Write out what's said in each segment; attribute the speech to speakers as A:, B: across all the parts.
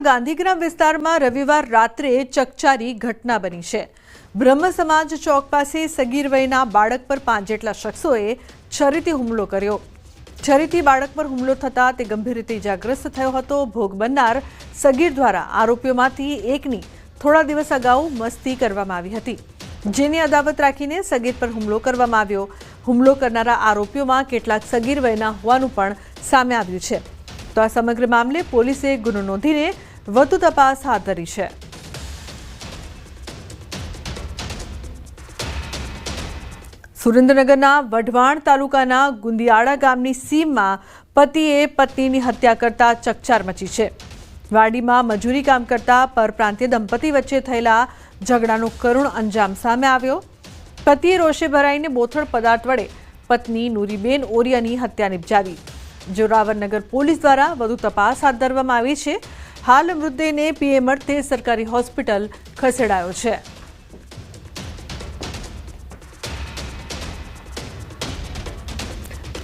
A: ગાંધીગ્રામ વિસ્તારમાં રવિવાર રાત્રે ચકચારી ઘટના બની છે। બ્રહ્મ સમાજ ચોક પાસે સગીર વયના બાળક પર 5 જેટલા શખ્સોએ છરીથી હુમલો કર્યો। છરીથી બાળક પર હુમલો થતા તે ગંભીર રીતે ઇજાગ્રસ્ત થયો હતો। ભોગ બનનાર સગીર દ્વારા આરોપીઓમાંથી એકની થોડા દિવસ અગાઉ મસ્તી કરવામાં આવી હતી, જેની અદાવત રાખીને સગીર પર હુમલો કરવામાં આવ્યો। હુમલો કરનારા આરોપીઓમાં કેટલાક સગીર વયના હોવાનું પણ સામે આવ્યું છે। તો આ સમગ્ર મામલે પોલીસે ગુનો નોંધીને વધુ તપાસ હાથ ધરી છે। સુરેન્દ્રનગરના વઢવાણ તાલુકાના ગુંદિયાળા ગામની સીમમાં પતિએ પત્નીની હત્યા કરતા ચકચાર મચી છે। વાડીમાં મજૂરી કામ કરતા પરપ્રાંતીય દંપતી વચ્ચે થયેલા ઝઘડાનો કરુણ અંજામ સામે આવ્યો। પતિએ રોષે ભરાઈને બોથડ પદાર્થ વડે પત્ની નૂરીબેન ઓરિયાની હત્યા નિપજાવી। જોરાવરનગર પોલીસ દ્વારા વધુ તપાસ હાથ ધરવામાં આવી છે। હાલ મૃતદેહને પીએમ અર્થે સરકારી હોસ્પિટલ ખસેડાયો છે।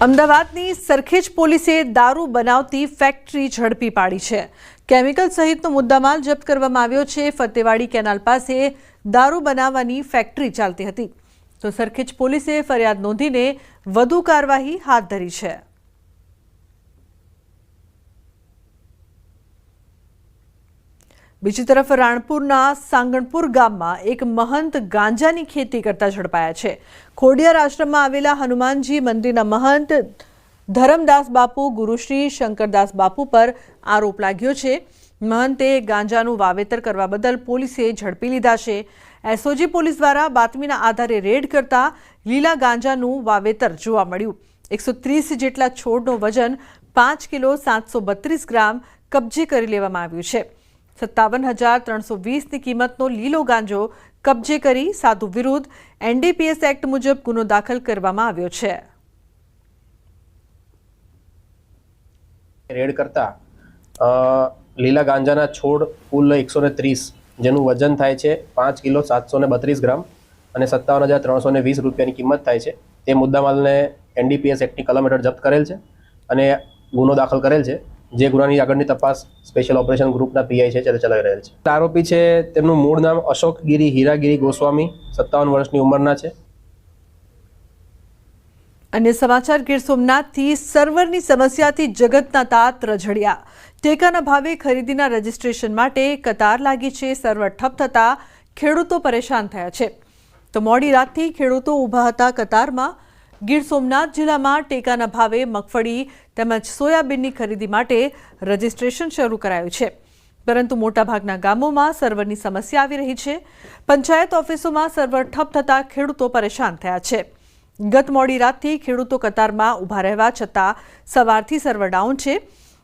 A: અમદાવાદની સરખેજ પોલીસે દારૂ બનાવતી ફેક્ટરી ઝડપી પાડી છે। કેમિકલ સહિતનો મુદ્દામાલ જપ્ત કરવામાં આવ્યો છે। ફતેવાડી કેનાલ પાસે દારૂ બનાવવાની ફેક્ટરી ચાલતી હતી, તો સરખેજ પોલીસે ફરિયાદ નોંધીને વધુ કાર્યવાહી હાથ ધરી છે। બીજી તરફ રાણપુરના સાંગણપુર ગામમાં એક મહંત ગાંજાની ખેતી કરતા ઝડપાયા છે। ખોડિયાર આશ્રમમાં આવેલા હનુમાનજી મંદિરના મહંત ધરમદાસ બાપુ ગુરુશ્રી શંકરદાસ બાપુ પર આરોપ લાગ્યો છે। મહંતે ગાંજાનું વાવેતર કરવા બદલ પોલીસે ઝડપી લીધા છે। એસઓજી પોલીસ દ્વારા બાતમીના આધારે રેડ કરતા લીલા ગાંજાનું વાવેતર જોવા મળ્યું। 130 જેટલા છોડનું વજન 5 કિલો 732 ગ્રામ કબજે કરી લેવામાં આવ્યું છે। 57,320ની કિંમતનો લીલો ગાંજો કબજે કરી સાધુ વિરુદ્ધ એનડીપીએસ એક્ટ મુજબ ગુનો દાખલ કરવામાં આવ્યો છે।
B: રેડ કરતા લીલા ગાંજાના છોડ કુલ 130, જેનું વજન થાય છે 5 કિલો 732 ગ્રામ અને 57,320 રૂપિયાની કિંમત થાય છે। તે મુદ્દામાલને એનડીપીએસ એક્ટની કલમ હેઠળ જપ્ત કરેલ છે અને ગુનો દાખલ કરેલ છે। જે ગુનાની આગળની તપાસ સ્પેશિયલ ઓપરેશન ગ્રુપના પીઆઈ છે ત્યારે ચલાવી રહેલ છે। આરોપી છે તેમનું મૂળ નામ અશોકગીરી હીરાગીરી ગોસ્વામી, 57 વર્ષની ઉંમરના છે।
A: અન્ય સમાચાર ગીર સોમનાથથી સર્વરની સમસ્યાથી જગતના તાત રઝળ્યા। ટેકાના ભાવે ખરીદીના રજીસ્ટ્રેશન માટે કતાર લાગી છે। સર્વર ઠપ થતા ખેડૂતો પરેશાન થયા છે, તો મોડી રાતથી ખેડૂતો ઊભા હતા કતારમાં। ગીર સોમનાથ જિલ્લામાં ટેકાના ભાવે મગફળી તેમજ સોયાબીનની ખરીદી માટે રજીસ્ટ્રેશન શરૂ કરાયું છે, પરંતુ મોટાભાગના ગામોમાં સર્વરની સમસ્યા આવી રહી છે। પંચાયત ઓફિસોમાં સર્વર ઠપ થતા ખેડૂતો પરેશાન થયા છે। ગત મોડી રાતથી ખેડૂતો કતારમાં ઊભા રહેવા છતાં સવારથી સર્વર ડાઉન છે।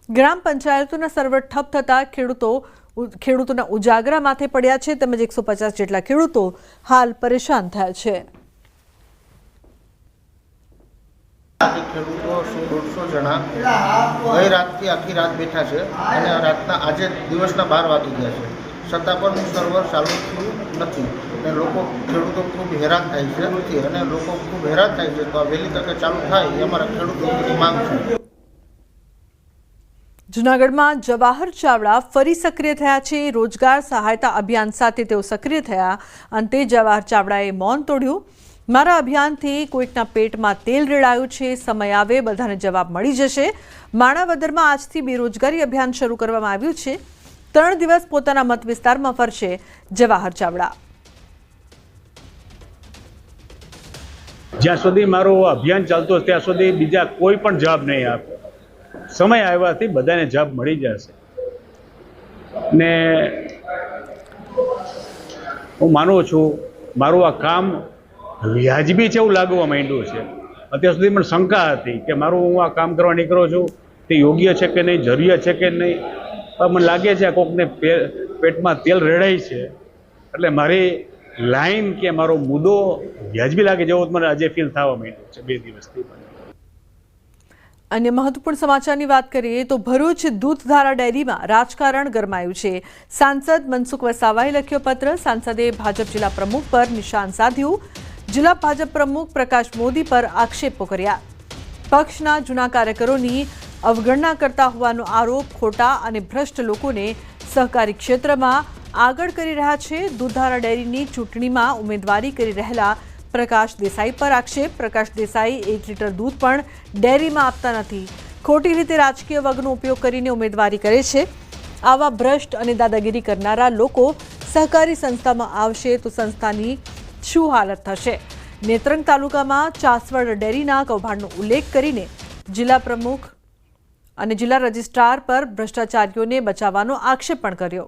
A: ગ્રામ પંચાયતોના સર્વર ઠપ થતા ખેડૂતોના ઉજાગરા માથે પડ્યા છે, તેમજ 150 જેટલા ખેડૂતો હાલ પરેશાન થયા છે।
C: ખેડૂતો 100-150 જણા ગઈ રાતથી આખી રાત બેઠા છે અને રાતના આજે દિવસના 12 વાગી ગયા છે, છતાં પણ સર્વર ચાલુ થયું નથી અને ખેડૂતો ખૂબ હેરાન થાય છે અને લોકો ખૂબ હેરાન થાય છે। તો આ વહેલી તકે ચાલુ થાય એ અમારા ખેડૂતોની માંગ છે।
A: જૂનાગઢમાં જવાહર ચાવડા ફરી સક્રિય થયા છે। રોજગાર સહાયતા અભિયાન સાથે તેઓ સક્રિય થયા। અંતે જવાહર ચાવડાએ મૌન તોડ્યું। મારા અભિયાનથી કોઈકના પેટમાં તેલ રેડાયું છે, સમય આવે બધાને જવાબ મળી જશે। માણાવદરમાં આજથી બેરોજગારી અભિયાન શરૂ કરવામાં આવ્યું છે। 3 દિવસ પોતાના મત વિસ્તારમાં ફરશે જવાહર ચાવડા।
D: જ્યાં સુધી મારું અભિયાન ચાલતું હશે ત્યાં સુધી બીજા કોઈ પણ જવાબ નહીં આપે। સમય આવ્યાથી બધાને જવાબ મળી જશે ને હું માનું છું મારું આ કામ વ્યાજબી છે એવું લાગવા માંડ્યું છે। અત્યાર સુધી પણ શંકા હતી કે મારું હું આ કામ કરવા નીકળો છું તે યોગ્ય છે કે નહીં, જરૂરિયાત છે કે નહીં, પણ મને લાગે છે આ કોકને પેટમાં તેલ રેડાય છે, એટલે મારી લાઈન કે મારો મુદ્દો વ્યાજબી લાગે જેવો મને આજે ફીલ થવા માંડ્યું છે 2 દિવસથી।
A: અન્ય મહત્વપૂર્ણ સમાચારની વાત કરીએ તો ભરૂચ દૂધધારા ડેરીમાં રાજકારણ ગરમાયું છે। સાંસદ મનસુખ વસાવાએ લખ્યો પત્ર। સાંસદે ભાજપ જિલ્લા પ્રમુખ પર નિશાન સાધ્યું। જિલ્લા ભાજપ પ્રમુખ પ્રકાશ મોદી પર આક્ષેપો કર્યા। પક્ષના જૂના કાર્યકરોની અવગણના કરતા હોવાનો આરોપ ખોટા અને ભ્રષ્ટ લોકોને સહકારી ક્ષેત્રમાં આગળ કરી રહ્યા છે। દૂધધારા ડેરીની ચૂંટણીમાં ઉમેદવારી કરી રહેલા પ્રકાશ દેસાઈ પર આક્ષેપ। પ્રકાશ દેસાઈ 1 લીટર દૂધ પણ ડેરીમાં આપતા નથી, ખોટી રીતે રાજકીય વગનો ઉપયોગ કરીને ઉમેદવારી કરે છે। આવા ભ્રષ્ટ અને દાદાગીરી કરનારા લોકો સહકારી સંસ્થામાં આવશે તો સંસ્થાની શું હાલત થશે? નેત્રંગ તાલુકામાં ચાસવડ ડેરીના કૌભાંડનો ઉલ્લેખ કરીને જિલ્લા પ્રમુખ અને જિલ્લા રજિસ્ટ્રાર પર ભ્રષ્ટાચારીઓને બચાવવાનો આક્ષેપ પણ કર્યો।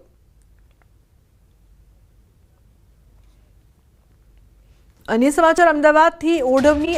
A: અન્ય સમાચાર, અમદાવાદથી ઓઢવની